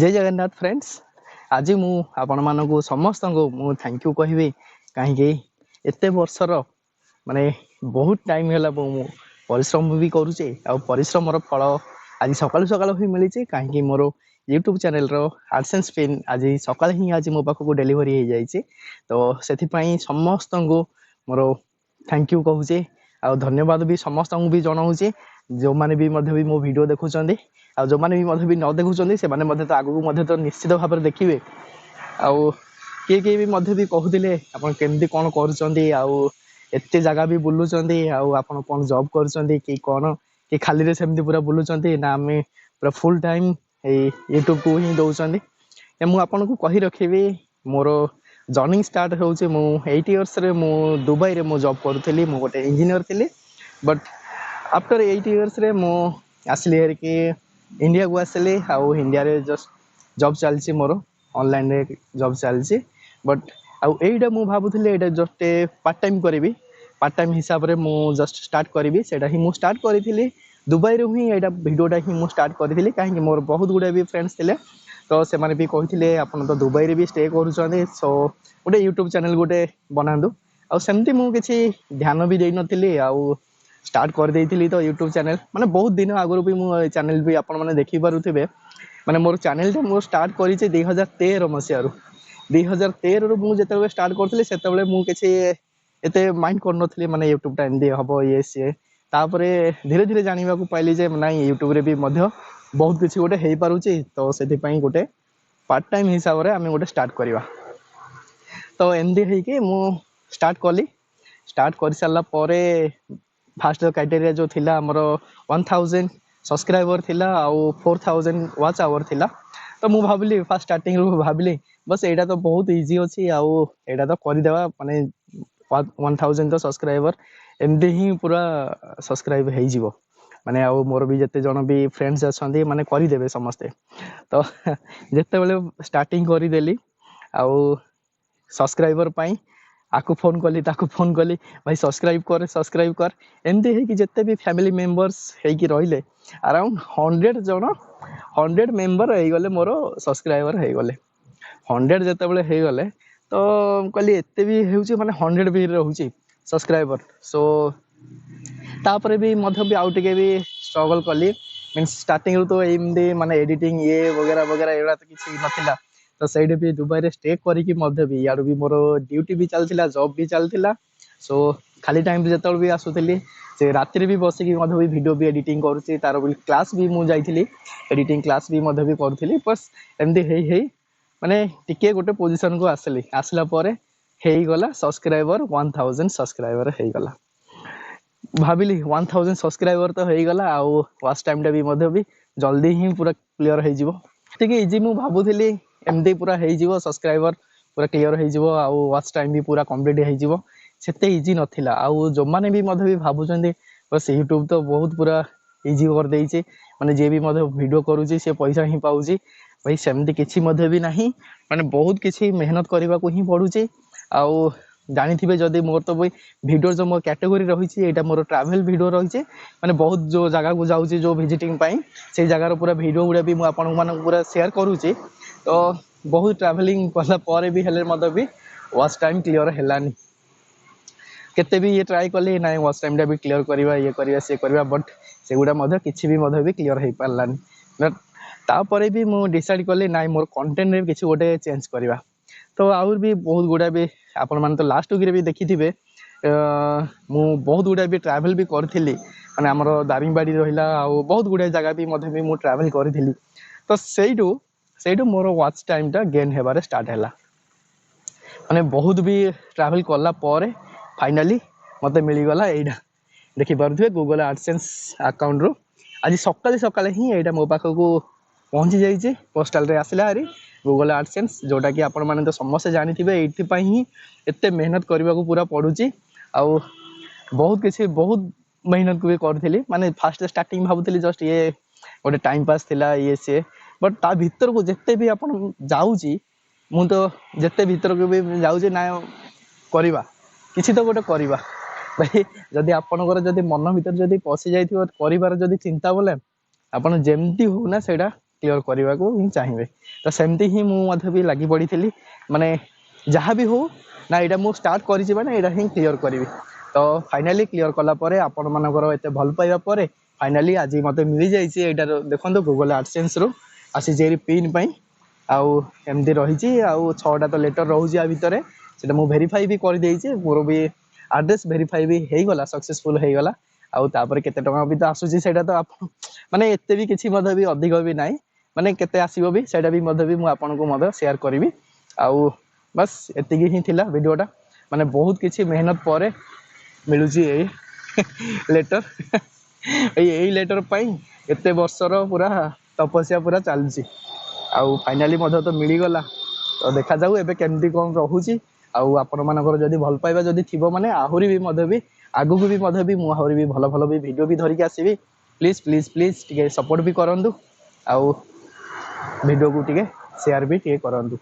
जय जगन्नाथ फ्रेंड्स। आज मु आपण मानक समस्त को थैंक यू कहबी कहीं एत वर्षर माने बहुत टाइम है परिश्रम भी करुचे आ परिश्रम फल आज सकालू सकाल ही मिली कहीं मोर YouTube channel arts and spin आज सकाल ही आज मो पाखक डेलीवरी हो जाए तो से समस्त को मोर थैंक यू कहूचे आ धन्यवाद भी समस्त को भी जनाऊे जो मैंने भी मो वीडियो देखुं आ जो मैंने भी न देखुं से तो आगू तो निश्चित भाव में देखिए आउ किए किए भी कहते आप केमती कौन करते जगह भी बुलूँ आप कौन जॉब कर कौन कि खाली सेमती पूरा बुलूँ ना आम पूरा फुल टाइम यूट्यूब को ही दौरान मुझे को कही रखी मोर जर्निंग स्टार्ट हो 8 इयर्स रे मु दुबई रे मु जॉब करूली मु गोटे इंजीनियर थी बट आफ्टर 8 इयर्स रे मु आसली हेर कि इंडिया को आसली आउ इंडिया रे जस्ट जॉब चलती मोर ऑनलाइन रे जॉब चलती बट आउ एटा मु भाबुथले एटा जस्ट पार्ट टाइम करी पार्ट टाइम हिसाब रे मु जस्ट स्टार्ट करी सेटा ही मु स्टार्ट करी दुबई रू ही एटा वीडियोटा ही मु स्टार्ट करी कहीं मोर बहुत गुडे भी फ्रेंड्स थे तो से माने भी कहते आपन तो दुबई रे भी स्टे करूछन सो गोटे यूट्यूब चैनल गोटे बनातु आ सेमती मु किछि ध्यान भी देई नथिली आ स्टार्ट कर देइथिली तो यूट्यूब चैनल माने बहुत दिन आगु भी मु चैनल भी आपन माने देखि पारुथिबे माने मोर चैनल टा मु स्टार्ट करी 2013 मसिया रू 2013 रू मु जेते स्टार्ट करथिली सेते बेले मु किछि एते माइंड कर नथिली माने यूट्यूब टा एंदी हबो ये से तापरे धीरे धीरे जानिबा को पाइली जे नाही यूट्यूब रे भी मध्य बहुत किछि गोटे हेई पारुची तो सेति पई गोटे पार्ट टाइम हिसाब रे आमे गोटे स्टार्ट करवा तो एमदी है कि मु स्टार्ट कली स्टार्ट कर सारा फास्ट क्राइटेरिया जो थिला हमर 1000 सब्सक्राइबर थिला आउ 4000 वॉच आवर थिला तो मु भाबली फास्ट स्टार्टिंग रू भाबली बस एटा तो बहुत इजी अछि आउ एटा तो करि देबा माने 1000 तो सब्सक्राइबर एमदी ही पूरा सब्सक्राइब हे जिवो माने आउ मोर भी जते जण भी फ्रेंड्स अछंदी माने करि देबे समस्ते तो जते बेले स्टार्टिंग करि देली आउ सब्सक्राइबर पाई आकु फोन कली भाई सब्सक्राइब कर एमती है कि जिते भी फैमिली मेंबर्स है कि रहिले अराउंड 100 जन 100 मेंबर हो गले मोर सब्सक्राइबर हो गले 100 जिते बड़े हो गले तो कहली एते भी होउची माने 100 भी रहउची सब्सक्राइबर सो तापरे भी मध्य भी आउ टिके भी स्ट्रगल कली मीन्स स्टार्टिंग रू तो एमदी माने एडिटिंग ये वगैरह वगैरह एड़ा तो किसी नथिला तो सही भी दुबई रे स्टे करिकी मध्य भी यार भी मोर ड्यूटी भी चलथिला जॉब भी चलथिला सो खाली टाइम जतल भी आसुथली से रात्रि भी बसिकी मध्य भी वीडियो भी एडिटिंग करूची तार भी क्लास भी मु जाइथिली एडिटिंग क्लास भी मध्य भी करथिली बस एमदी हेई माने टिके गोटे पोजीशन को आसली आसला परे हेई गला सब्सक्राइबर 1000 सब्सक्राइबर हेई गला भाविली 1000 सब्सक्राइबर तो हेई गला आउ वॉच टाइम टा भी मध्य भी जल्दी ही पूरा क्लियर हेई जिवो ठीक इजी मु भाबुथली एमदी पूरा हेई जिवो सब्सक्राइबर पूरा क्लियर हेई जिवो आउ वॉच टाइम भी पूरा कंप्लीट हेई जिवो सेते इजी नथिला आउ जो माने भी मध्य भी भाबुचंदी बस यूट्यूब तो बहुत पूरा इजी कर देइचे माने जे भी मध्य वीडियो करूची से पैसा ही पाउची भाई सेमती किछि मध्य भी नाही माने बहुत किछि मेहनत करबा को ही पडुची आउ जानिथिबे जदी मोर तो भाई वीडियो जो मोर कैटेगरी रहिछि एटा मोर ट्रैवल वीडियो रहिछि माने बहुत जो जगह को जाउची जो विजिटिंग पई से जगह पूरा वीडियो गुडा भी मु आपन मानक पूरा शेयर करूची तो बहुत ट्रैवलिंग कला परे भी हेले मद भी वॉच टाइम क्लियर हेलानी केते भी ये ट्राई कली ना वॉच टाइम भी क्लियर करवा ये करवा से करवा बट से गुडा मद किछि भी मद भी क्लियर हे पारलानी बट तापरे भी मु डिसाइड कली ना मोर कंटेंट रे किछि गोटे चेंज करवा तो आउर भी बहुत गुडा भी आपण मान तो लास्ट वीक रे भी देखिथिबे मु बहुत गुडा भी ट्रैवल भी करथिली माने हमर दारिंगबाड़ी रहिला आ बहुत गुडा जगह भी मधे भी मु ट्रैवल करथिली तो सेइडू मोर वॉच टाइम टा गेन हेबारे स्टार्ट हैला माने बहुत भी ट्रैवल करला परे फाइनली मते मिली गला एडा देखि पारुथिबे गूगल एडसेंस अकाउंट रो आज सकाले ही एडा मो पाखो को पहुंची जाइए पोस्टाल रे आसला हारी गूगल एडसेंस जोटा कि आपण माने तो समस्त जानिथिबे एथि पई ही एते मेहनत करबा को पूरा पडुची आउ बहुत किसी बहुत मेहनत को भी करथिली माने फास्ट स्टार्टिंग भाबुथिली जस्ट ये गोटे टाइम पास थिला ये से बट ता भीतर को जत्ते भी आपण जाउची मु तो जत्ते भीतर को भी जाउची ना करबा किछि तो गोटे करबा भाई जदि आपनकर जदि मन भीतर जदि पसि जाइथिबो करबार जदि चिंता बोले आपण जेमती हो ना सेडा କ୍ଲିୟର କରିବାକୁ ହିଁ ଚାହିଁବେ। ତ ସେମିତି ହିଁ ମୁଁ ମଧ୍ୟ ବି ଲାଗି ପଡ଼ିଥିଲି, ମାନେ ଯାହା ବି ହଉ ନା ଏଇଟା ମୁଁ ଷ୍ଟାର୍ଟ କରିଛି ମାନେ ଏଇଟା ହିଁ କ୍ଲିୟର କରିବି। ତ ଫାଇନାଲି କ୍ଲିୟର କଲା ପରେ ଆପଣମାନଙ୍କର ଏତେ ଭଲ ପାଇବା ପରେ ଫାଇନାଲି ଆଜି ମୋତେ ମିଳିଯାଇଛି ଏଇଟାର ଦେଖନ୍ତୁ ଗୁଗଲ ଆଡସେନ୍ସରୁ ଆସିଛି ଏଇ ପିନ୍ ପାଇଁ। ଆଉ ଏମିତି ରହିଛି, ଆଉ 6ଟା ତ ଲେଟର ରହୁଛି ଆ ଭିତରେ, ସେଇଟା ମୁଁ ଭେରିଫାଇ ବି କରିଦେଇଛି, ମୋର ବି ଆଡ୍ରେସ୍ ଭେରିଫାଇ ବି ହେଇଗଲା, ସକ୍ସେସଫୁଲ ହେଇଗଲା। ଆଉ ତାପରେ କେତେ ଟଙ୍କା ବି ତ ଆସୁଛି ସେଇଟା ତ ଆପଣ ମାନେ ଏତେ ବି କିଛି ମଧ୍ୟ ବି ଅଧିକ ବି ନାହିଁ, ମାନେ କେତେ ଆସିବ ବି ସେଇଟା ବି ମଧ୍ୟ ବି ମୁଁ ଆପଣଙ୍କୁ ମଧ୍ୟ ସେୟାର କରିବି। ଆଉ ବାସ୍ ଏତିକି ହିଁ ଥିଲା ଭିଡ଼ିଓଟା, ମାନେ ବହୁତ କିଛି ମେହନତ ପରେ ମିଳୁଛି ଏଇ ଲେଟର। ଏଇ ଲେଟର ପାଇଁ ଏତେ ବର୍ଷର ପୁରା ତପସ୍ୟା ପୁରା ଚାଲିଛି, ଆଉ ଫାଇନାଲି ମଧ୍ୟ ତ ମିଳିଗଲା। ତ ଦେଖାଯାଉ ଏବେ କେମିତି କ'ଣ ରହୁଛି। ଆଉ ଆପଣମାନଙ୍କର ଯଦି ଭଲ ପାଇବା ଯଦି ଥିବ ମାନେ ଆହୁରି ବି ମଧ୍ୟ ବି ଆଗକୁ ବି ମଧ୍ୟ ବି ମୁଁ ଆହୁରି ବି ଭଲ ଭଲ ବି ଭିଡ଼ିଓ ବି ଧରିକି ଆସିବି। ପ୍ଲିଜ୍ ପ୍ଲିଜ୍ ପ୍ଲିଜ୍ ଟିକେ ସପୋର୍ଟ ବି କରନ୍ତୁ, ଆଉ ଭିଡ଼ିଓକୁ ଟିକେ ସେୟାର ବି ଟିକେ କରନ୍ତୁ।